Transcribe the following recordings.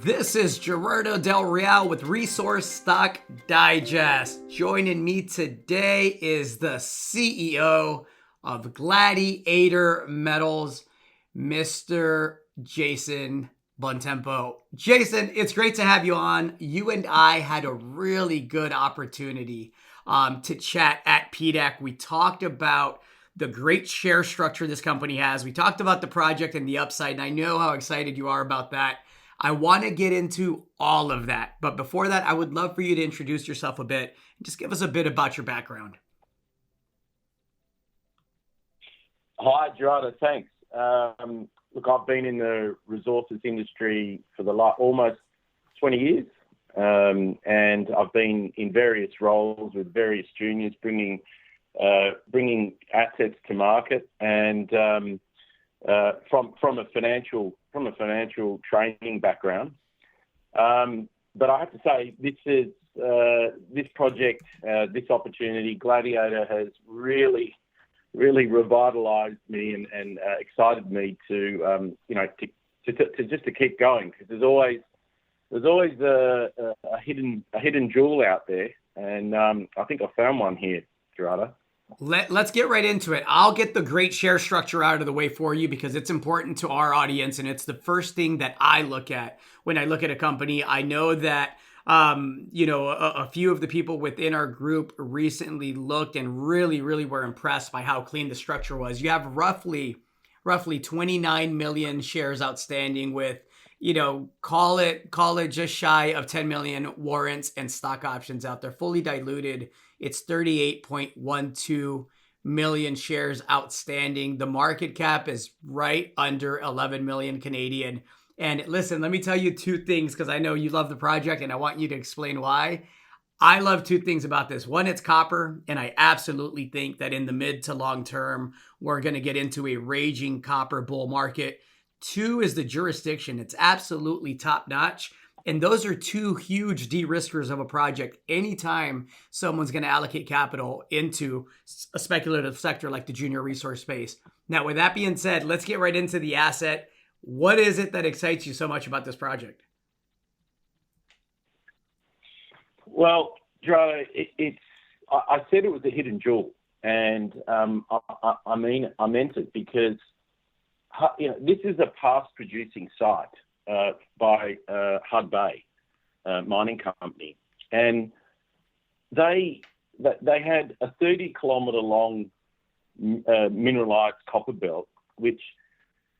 This is Gerardo Del Real with Resource Stock Digest. Joining me today is the CEO of Gladiator Metals, Mr. Jason Bontempo. Jason, it's great to have you on. You and I had a really good opportunity to chat at PDAC. We talked about the great share structure this company has. We talked about the project and the upside, and I know how excited you are about that. I want to get into all of that. But before that, I would love for you to introduce yourself a bit and just give us a bit about your background. Hi, Gerardo. Thanks. Look, I've been in the resources industry for the almost 20 years. And I've been in various roles with various juniors, bringing assets to market, and from a financial training background. But I have to say, this project, this opportunity, Gladiator, has really revitalized me and excited me to keep going, because there's always a hidden jewel out there, and I think I found one here, Gerardo. Let's get right into it. I'll get the great share structure out of the way for you because it's important to our audience, and it's the first thing that I look at when I look at a company. I know that a few of the people within our group recently looked and really were impressed by how clean the structure was. You have roughly 29 million shares outstanding with, call it just shy of 10 million warrants and stock options out there. Fully diluted, it's 38.12 million shares outstanding. The market cap is right under 11 million Canadian. And listen, let me tell you two things, because I know you love the project and I want you to explain why. I love two things about this. One, it's copper, and I absolutely think that in the mid to long term, we're going to get into a raging copper bull market. Two is the jurisdiction. It's absolutely top notch. And those are two huge de-riskers of a project. Anytime someone's going to allocate capital into a speculative sector like the junior resource space. Now, with that being said, let's get right into the asset. What is it that excites you so much about this project? Well, Gerardo, I said it was a hidden jewel, and I meant it, because this is a past producing site by Hud Bay Mining Company, and they had a 30-kilometre long mineralised copper belt, which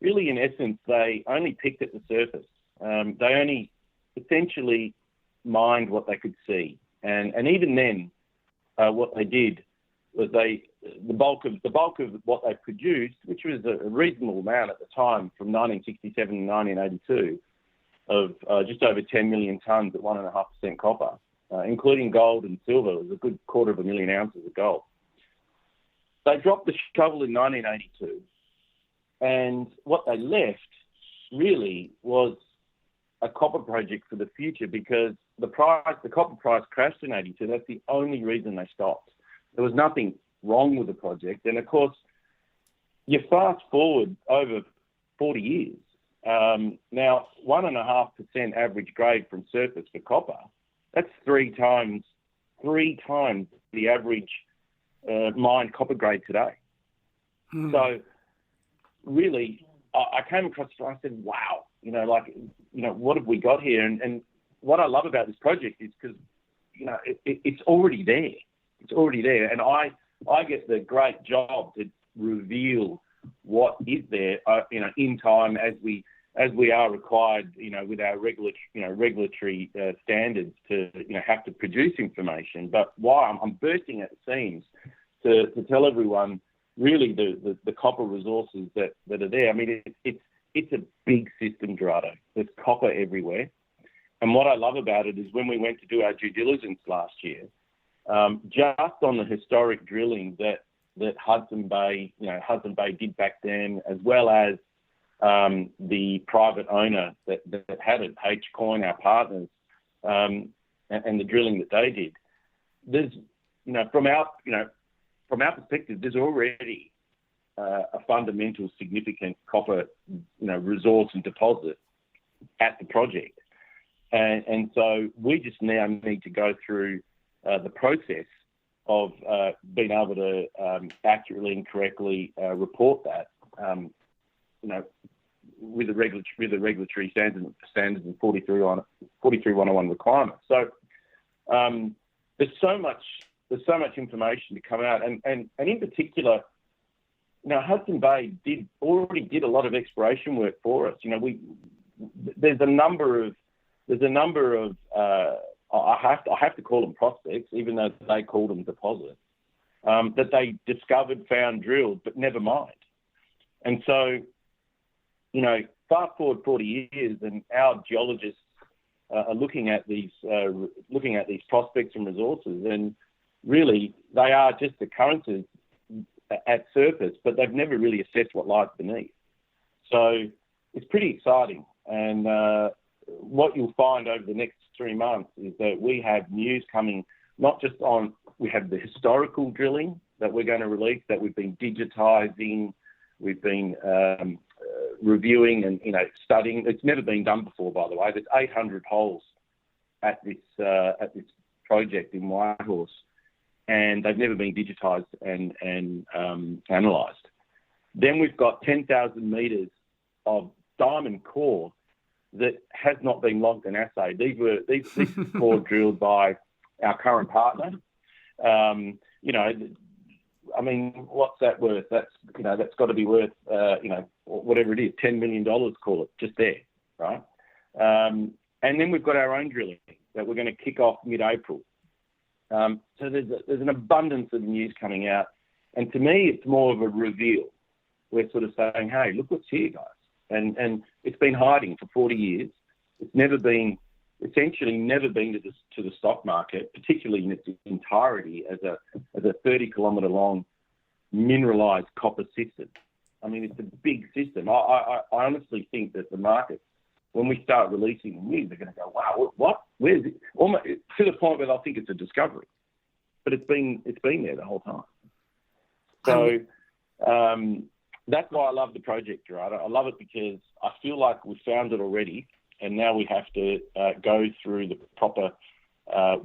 really, in essence, they only picked at the surface. They only essentially mined what they could see, and even then, what they did was the bulk of what they produced, which was a reasonable amount at the time, from 1967 to 1982, of just over 10 million tonnes at 1.5% copper, including gold and silver. It was a good 250,000 ounces of gold. They dropped the shovel in 1982, and what they left really was a copper project for the future, because the copper price crashed in 82. That's the only reason they stopped. There was nothing wrong with the project. And of course, you fast forward over 40 years. Now, 1.5% average grade from surface for copper, that's three times the average mined copper grade today. So really, I came across it and I said, wow, what have we got here? And what I love about this project is because, it's already there. It's already there. And I get the great job to reveal what is there, in time, as we are required, with our regulatory standards to, have to produce information. But why I'm bursting at the seams to tell everyone really the copper resources that are there. I mean, it's a big system, Gerardo. There's copper everywhere. And what I love about it is when we went to do our due diligence last year, just on the historic drilling that Hudson Bay did back then, as well as the private owner that had it, H Coin, our partners, and the drilling that they did. There's, from our perspective, there's already a fundamental, significant copper, resource and deposit at the project. And so we just now need to go through the process of being able to accurately and correctly report that, with the regulatory standards and 43.101 requirements. So there's so much information to come out, and in particular, Hudson Bay already did a lot of exploration work for us. There's a number of I have to call them prospects, even though they call them deposits, that they discovered, found, drilled, but never mined. And so, fast forward 40 years, and our geologists are looking at these prospects and resources, and really they are just occurrences at surface, but they've never really assessed what lies beneath. So it's pretty exciting. And what you'll find over the next 3 months is that we have news coming, not just on, we have the historical drilling that we're going to release, that we've been digitising, we've been reviewing and studying. It's never been done before, by the way. There's 800 holes at this project in Whitehorse, and they've never been digitised and analysed. Then we've got 10,000 metres of diamond core that has not been logged and assayed. These core drilled by our current partner. What's that worth? That's got to be worth whatever it is, $10 million, call it, just there, right? And then we've got our own drilling that we're going to kick off mid-April. So there's an abundance of news coming out, and to me, it's more of a reveal. We're sort of saying, hey, look what's here, guys. And it's been hiding for 40 years. It's essentially never been to the stock market, particularly in its entirety, as a 30-kilometre long mineralised copper system. I mean, it's a big system. I honestly think that the market, when we start releasing the news, they're going to go, wow, what? Where's it? Almost to the point where they'll think it's a discovery. But it's been there the whole time. So that's why I love the project, Gerard. I love it because I feel like we've found it already, and now we have to go through the proper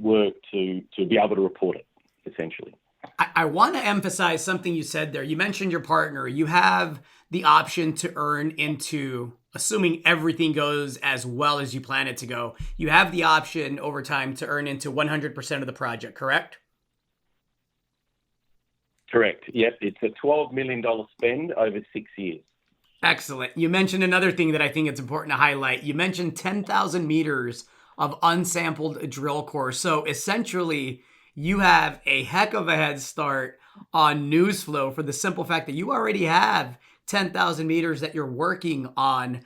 work to be able to report it, essentially. I want to emphasize something you said there. You mentioned your partner. You have the option to earn into, assuming everything goes as well as you plan it to go, you have the option over time to earn into 100% of the project, correct? Correct. Yep. It's a $12 million spend over 6 years. Excellent. You mentioned another thing that I think it's important to highlight. You mentioned 10,000 meters of unsampled drill core. So essentially, you have a heck of a head start on news flow for the simple fact that you already have 10,000 meters that you're working on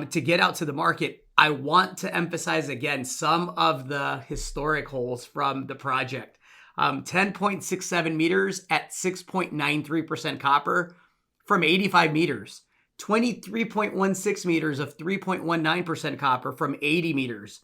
to get out to the market. I want to emphasize again some of the historic holes from the project. 10.67 meters at 6.93% copper from 85 meters. 23.16 meters of 3.19% copper from 80 meters.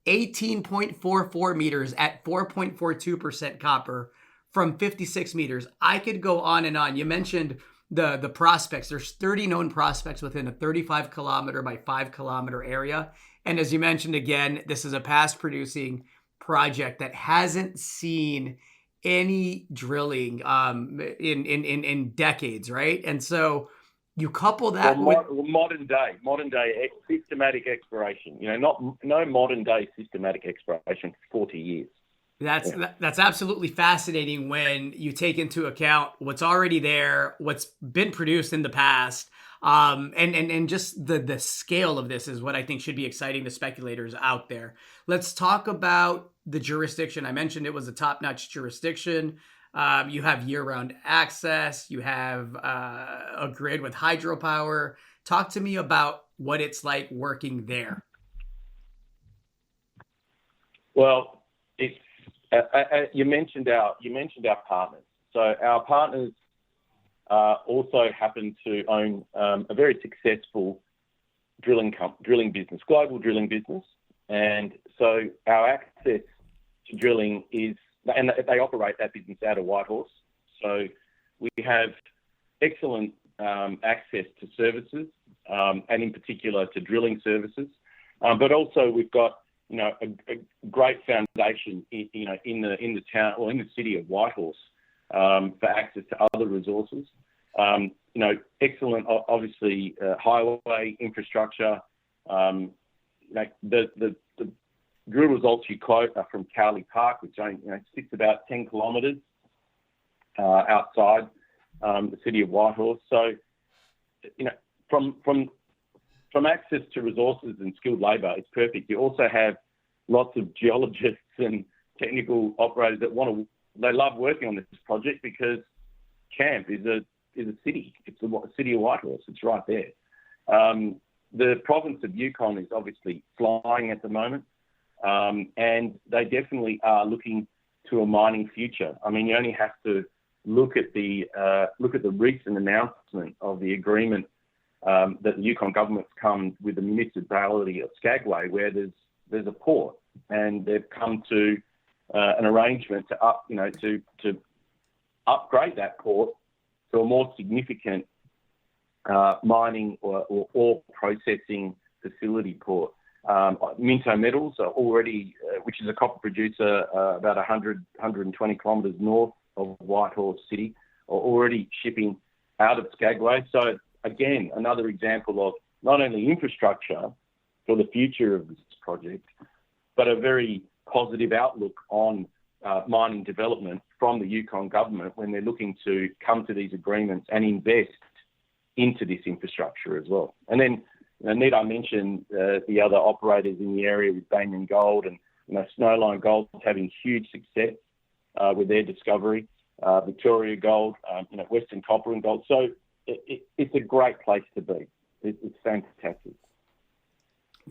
18.44 meters at 4.42% copper from 56 meters. I could go on and on. You mentioned the prospects. There's 30 known prospects within a 35 kilometer by 5 kilometer area. And as you mentioned again, this is a past producing project that hasn't seen any drilling in decades, right? And so you couple that with modern day systematic exploration. No modern day systematic exploration for 40 years. That's absolutely fascinating when you take into account what's already there, what's been produced in the past, and just the scale of this is what I think should be exciting to speculators out there. Let's talk about the jurisdiction. I mentioned it was a top-notch jurisdiction. You have year-round access. You have a grid with hydropower. Talk to me about what it's like working there. Well, it's you mentioned our partners. So our partners also happen to own a very successful drilling business, global drilling business, and so our access to drilling is, and they operate that business out of Whitehorse. So we have excellent access to services, and in particular to drilling services. But also we've got a great foundation, in the town or in the city of Whitehorse, for access to other resources. Excellent, obviously, highway infrastructure. The drill results you quote are from Cowley Park, which sits about 10 kilometres outside the city of Whitehorse. So, from access to resources and skilled labour, it's perfect. You also have lots of geologists and technical operators that they love working on this project because camp is a city. It's the city of Whitehorse. It's right there. The province of Yukon is obviously flying at the moment, and they definitely are looking to a mining future. I mean, you only have to look at the recent announcement of the agreement that the Yukon government's come with the municipality of Skagway, where there's a port, and they've come to an arrangement to upgrade that port to a more significant mining or ore processing facility port. Minto Metals are already, which is a copper producer about 120 kilometres north of Whitehorse City, are already shipping out of Skagway. So again, another example of not only infrastructure for the future of this project, but a very positive outlook on mining development from the Yukon government when they're looking to come to these agreements and invest into this infrastructure as well. And then, need I mention the other operators in the area with Banyan Gold and Snowline Gold having huge success with their discovery, Victoria Gold, Western Copper and Gold. So it's a great place to be. It's fantastic.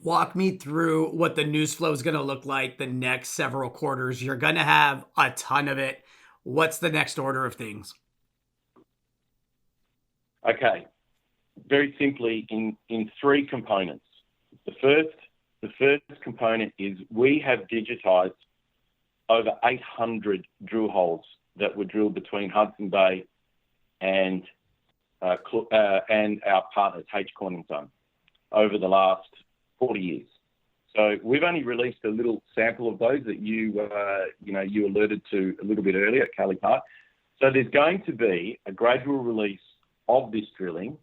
Walk me through what the news flow is going to look like the next several quarters. You're going to have a ton of it. What's the next order of things? Okay, very simply in three components. The first component is we have digitized over 800 drill holes that were drilled between Hudson Bay and our partners, H. Corningstone, over the last 40 years. So we've only released a little sample of those that you alluded to a little bit earlier at Cowley Park. So there's going to be a gradual release of this drilling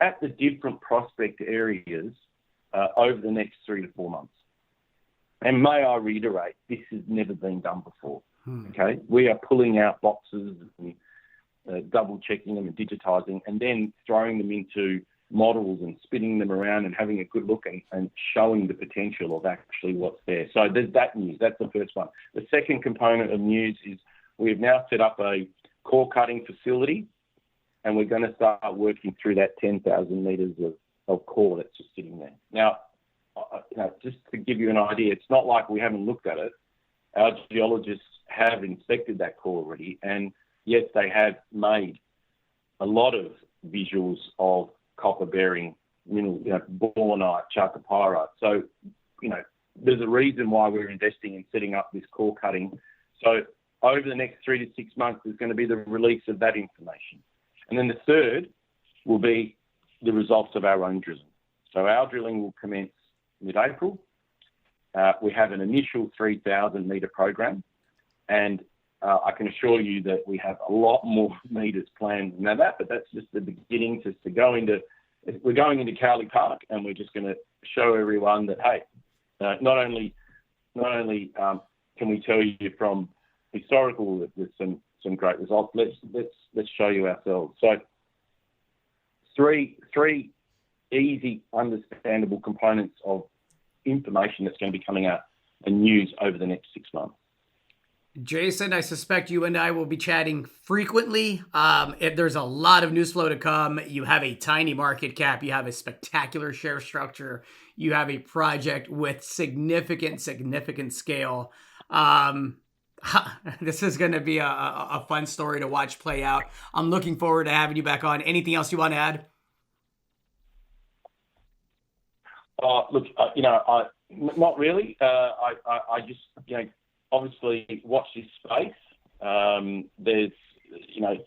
at the different prospect areas over the next 3 to 4 months. And may I reiterate, this has never been done before. Okay, we are pulling out boxes and double checking them and digitizing, and then throwing them into models and spinning them around and having a good look and showing the potential of actually what's there. So there's that news. That's the first one. The second component of news is we've now set up a core cutting facility, and we're going to start working through that 10,000 metres of core that's just sitting there. Now, just to give you an idea, it's not like we haven't looked at it. Our geologists have inspected that core already, and yes, they have made a lot of visuals of copper-bearing mineral, bornite, chalcopyrite. So, there's a reason why we're investing in setting up this core cutting. So over the next 3 to 6 months, there's going to be the release of that information. And then the third will be the results of our own drilling. So our drilling will commence mid-April. We have an initial 3,000 metre program, and I can assure you that we have a lot more meters planned than that, but that's just the beginning. We're going into Cowley Park, and we're just going to show everyone that, hey, not only can we tell you from historical that there's some great results, let's show you ourselves. So three easy, understandable components of information that's going to be coming out and news over the next 6 months. Jason, I suspect you and I will be chatting frequently. There's a lot of news flow to come. You have a tiny market cap. You have a spectacular share structure. You have a project with significant scale. This is going to be a fun story to watch play out. I'm looking forward to having you back on. Anything else you want to add? Look, not really. I just, obviously watch this space.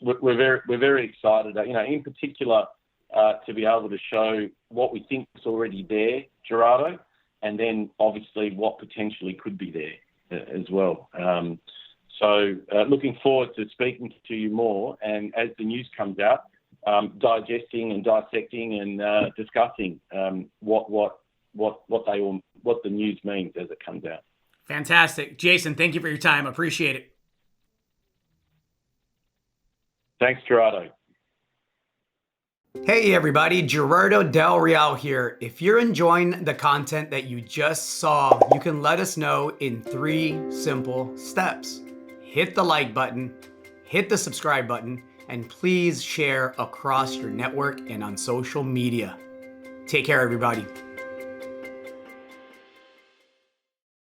We're very excited. In particular, to be able to show what we think is already there, Gerardo, and then obviously what potentially could be there as well. So looking forward to speaking to you more, and as the news comes out, digesting and dissecting and discussing what the news means as it comes out. Fantastic. Jason, thank you for your time. Appreciate it. Thanks, Gerardo. Hey everybody, Gerardo Del Real here. If you're enjoying the content that you just saw, you can let us know in 3 simple steps. Hit the like button, hit the subscribe button, and please share across your network and on social media. Take care, everybody.